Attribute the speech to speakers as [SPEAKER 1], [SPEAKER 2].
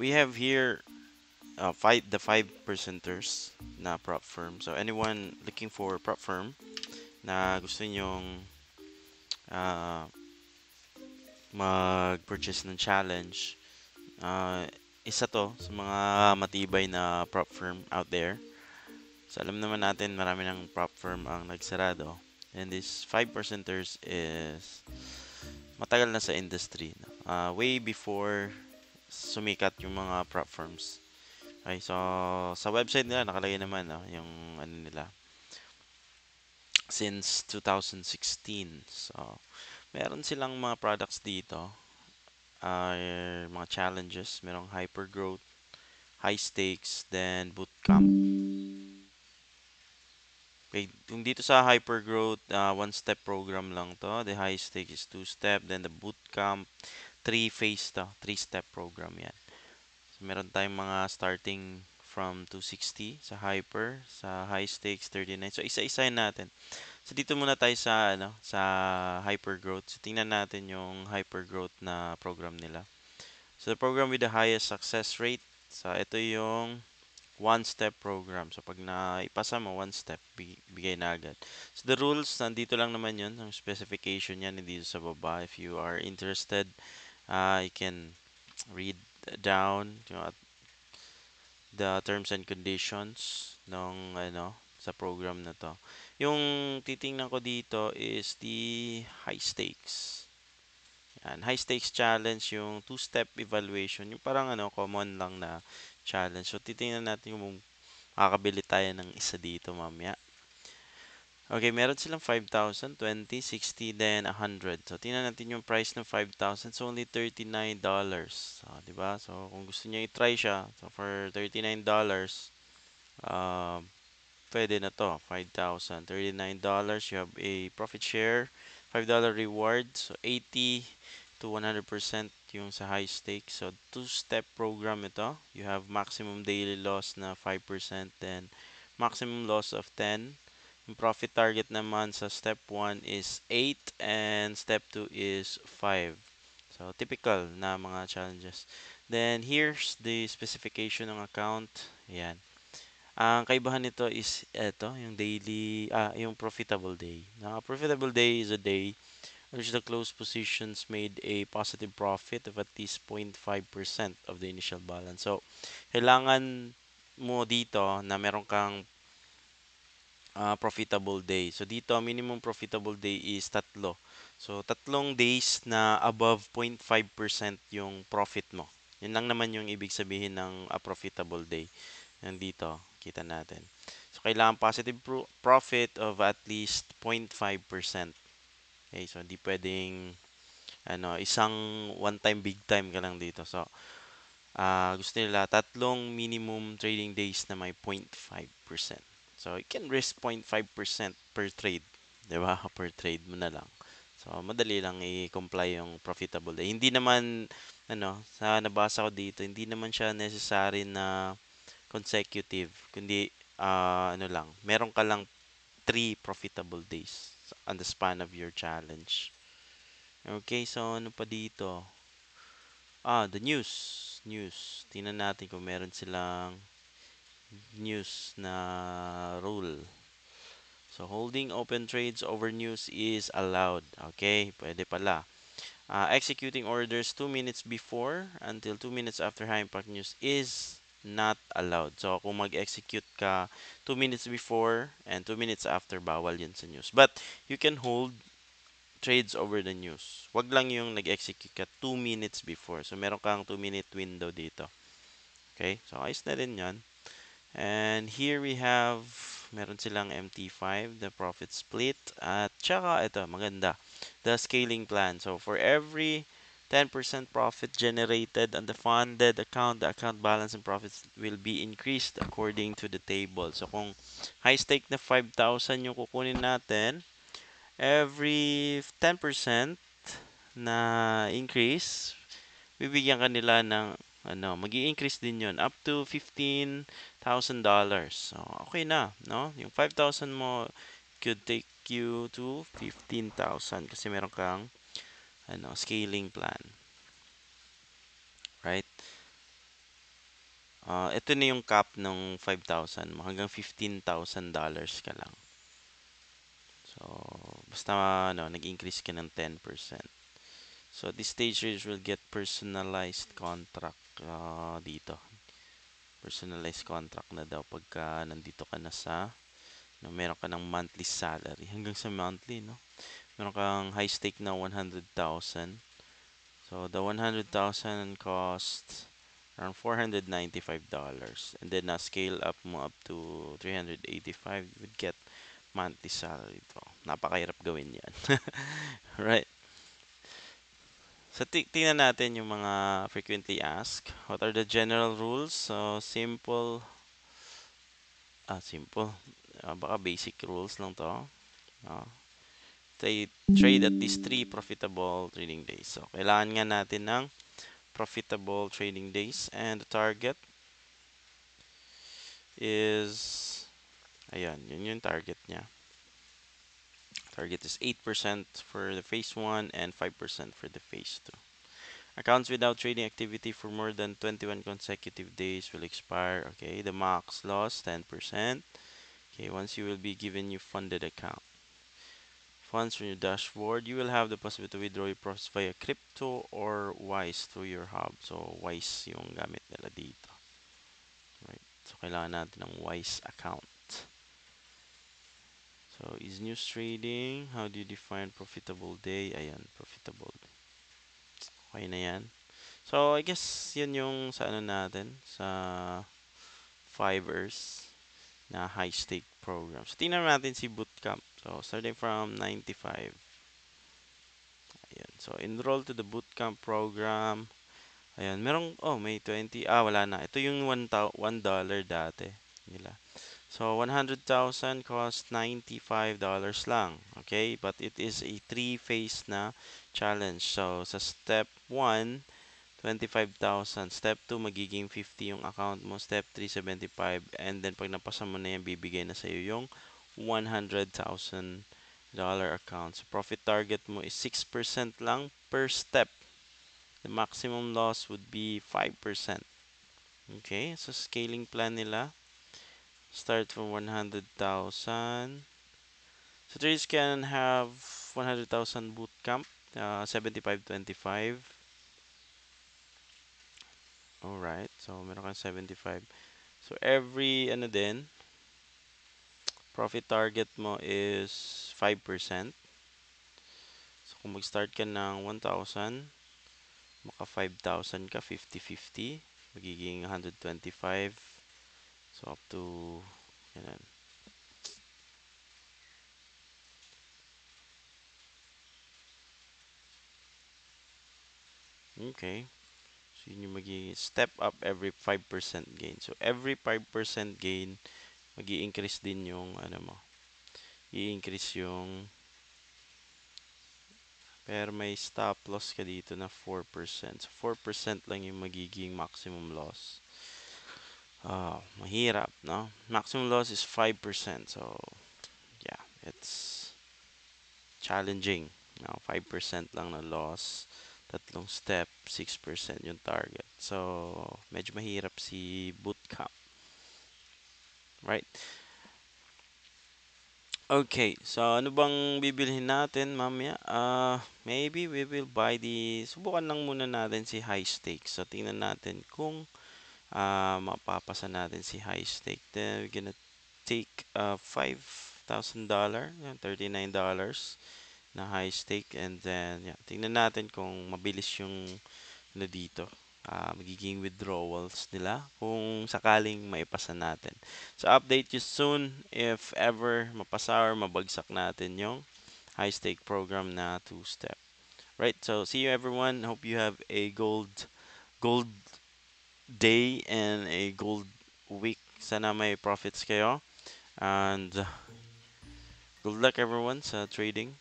[SPEAKER 1] we have here the five percenters na prop firm. So anyone looking for prop firm na gusto nyong uh, mag-purchase ng challenge, uh, isa to sa mga matibay na prop firm out there. So alam naman natin marami ng prop firm ang nagsarado. And this 5 percenters is matagal na sa industry. No? Way before sumikat yung mga prop firms. Okay, so sa website nila nakalagay naman no, yung ano nila since 2016. So meron silang mga products dito, mga challenges, merong hyper growth, high stakes, then bootcamp. Okay, kung dito sa hypergrowth, one-step program lang to. The high stake is two-step. Then the bootcamp, three-phase to. Three-step program yan. So, meron tayong mga starting from 260 sa hyper, sa high stakes 39. So, isa-isahin natin. So, dito muna tayo sa, ano, sa hypergrowth. So, tingnan natin yung hypergrowth na program nila. So, the program with the highest success rate. So, ito yung one-step program. So, pag naipasa mo, one step, bigay na agad. So, the rules, nandito lang naman yun. Ang specification yan, nandito sa baba. If you are interested, you can read down the terms and conditions ng ano sa program na to. Yung titingnan ko dito is the high stakes. Yan, high stakes challenge, yung two-step evaluation, yung parang ano, common lang na challenge. So, titingnan natin yung makakabili tayo ng isa dito mamaya. Okay, meron silang 5,000, 20, 60, then 100. So, tingnan natin yung price ng 5,000. So, only $39. So, di ba? So, kung gusto niyo i-try siya, so for $39, pwede na to. 5,000. $39, you have a profit share, $5 reward. So, 80 to 100% yung sa high stake. So, two-step program ito. You have maximum daily loss na 5%, then maximum loss of 10. Yung profit target naman sa step 1 is 8 and step 2 is 5. So, typical na mga challenges. Then, here's the specification ng account. Ayan. Ang kaibahan nito is eto, yung yung profitable day. Now, profitable day is a day which the closed positions made a positive profit of at least 0.5% of the initial balance. So, kailangan mo dito na meron kang profitable day. So dito, minimum profitable day is tatlo. So tatlong days na above 0.5% yung profit mo. Yun lang naman yung ibig sabihin ng profitable day. Yan dito, kita natin. So kailangan positive profit of at least 0.5%. Okay, so hindi pwedeng isang one time big time ka lang dito. So gusto nila tatlong minimum trading days na may 0.5%. So, you can risk 0.5% per trade. 'Di ba? Per trade mo na lang. So, madali lang i-comply yung profitable day. Hindi naman, sa nabasa ko dito, hindi naman siya necessary na consecutive. Kundi, meron ka lang 3 profitable days on the span of your challenge. Okay, so ano pa dito? The news. News. Tingnan natin kung meron silang news na rule. So, holding open trades over news is allowed. Okay, pwede pala. Executing orders 2 minutes before until 2 minutes after high impact news is not allowed. So, kung mag-execute ka 2 minutes before and 2 minutes after, bawal yun sa news. But, you can hold trades over the news. Wag lang yung nag-execute ka 2 minutes before. So, meron kang 2-minute window dito. Okay? So, ayos na rin yan. And here we have, meron silang MT5, the profit split. At tsaka, ito, maganda, the scaling plan. So, for every 10% profit generated on the funded account, the account balance and profits will be increased according to the table. So, kung high stake na 5,000 yung kukunin natin, every 10% na increase, bibigyan kanila ng magi-increase din 'yon up to $15,000. So, okay na, no? Yung 5,000 mo could take you to 15,000 kasi meron kang scaling plan, right? Ito na yung cap ng 5,000 mo. Hanggang $15,000 ka lang. So, basta nag-increase ka ng 10%. So, at this stage, you will get personalized contract dito. Personalized contract na daw pagka nandito ka na sa, meron ka ng monthly salary. Hanggang sa monthly, no? Meron kang high stake na 100,000. So, the 100,000 costs around $495. And then, scale up mo up to 385, you would get monthly salary to. Napakahirap gawin yan. Right. So, tingnan natin yung mga frequently asked. What are the general rules? So, simple. Baka basic rules lang to. Uh, trade at least 3 profitable trading days. So, kailangan nga natin ng profitable trading days. And the target is, ayan, yun yung target niya. Target is 8% for the phase 1 and 5% for the phase 2. Accounts without trading activity for more than 21 consecutive days will expire. Okay, the max loss 10%. Okay, once you will be given your funded account. Funds from your dashboard, you will have the possibility to withdraw your profits via crypto or Wise through your hub. So, Wise yung gamit nila dito. Right. So, kailangan natin ng Wise account. So, is news trading? How do you define profitable day? Ayan, profitable. Okay na yan. So, I guess yun yung sa ano natin, sa Fivers na high stake program. So, tingnan natin si Bootcamp. So, starting from 95. Ayan. So, enroll to the Bootcamp program. Ayan. may 20. Wala na. Ito yung $1 dati nila. So, 100,000 cost $95 lang. Okay? But it is a 3-phase na challenge. So, sa step 1, 25,000. Step 2, magiging 50 yung account mo. Step 3, 75. And then, pag napasa mo na yan, bibigay na sa'yo yung $100,000 account. So, profit target mo is 6% lang per step. The maximum loss would be 5%. Okay, so scaling plan nila. Start from 100,000. So, traders can have 100,000 bootcamp, 75-25. Alright, so meron kang 75. So, every, profit target mo is 5%. So, kung mag-start ka ng 1,000, maka 5,000 ka, 50-50. Magiging 125. So, up to, yan. Okay. So, yun yung magiging step up every 5% gain. So, every 5% gain, mag-i-increase din yung, mo, i-increase yung, pero may stop loss ka dito na 4%. So, 4% lang yung magiging maximum loss. Mahirap, no? Maximum loss is 5%. So, yeah, it's challenging. No? 5% lang na loss. Tatlong step, 6% yung target. So, medyo mahirap si bootcamp. Right? Okay, so ano bang bibilhin natin mamaya? Maybe we will buy subukan lang muna natin si high stake. So, tingnan natin kung mapapasa natin si high stake. Then, we're gonna take $5,000, $39 na high stake. And then, yeah, tingnan natin kung mabilis yung dito. Magiging withdrawals nila kung sakaling maipasa natin. So, update you soon if ever mapasa or mabagsak natin yung high stake program na 2-step. Right, so see you everyone. Hope you have a gold day and a gold week. Sana may profits kayo. And good luck everyone sa trading.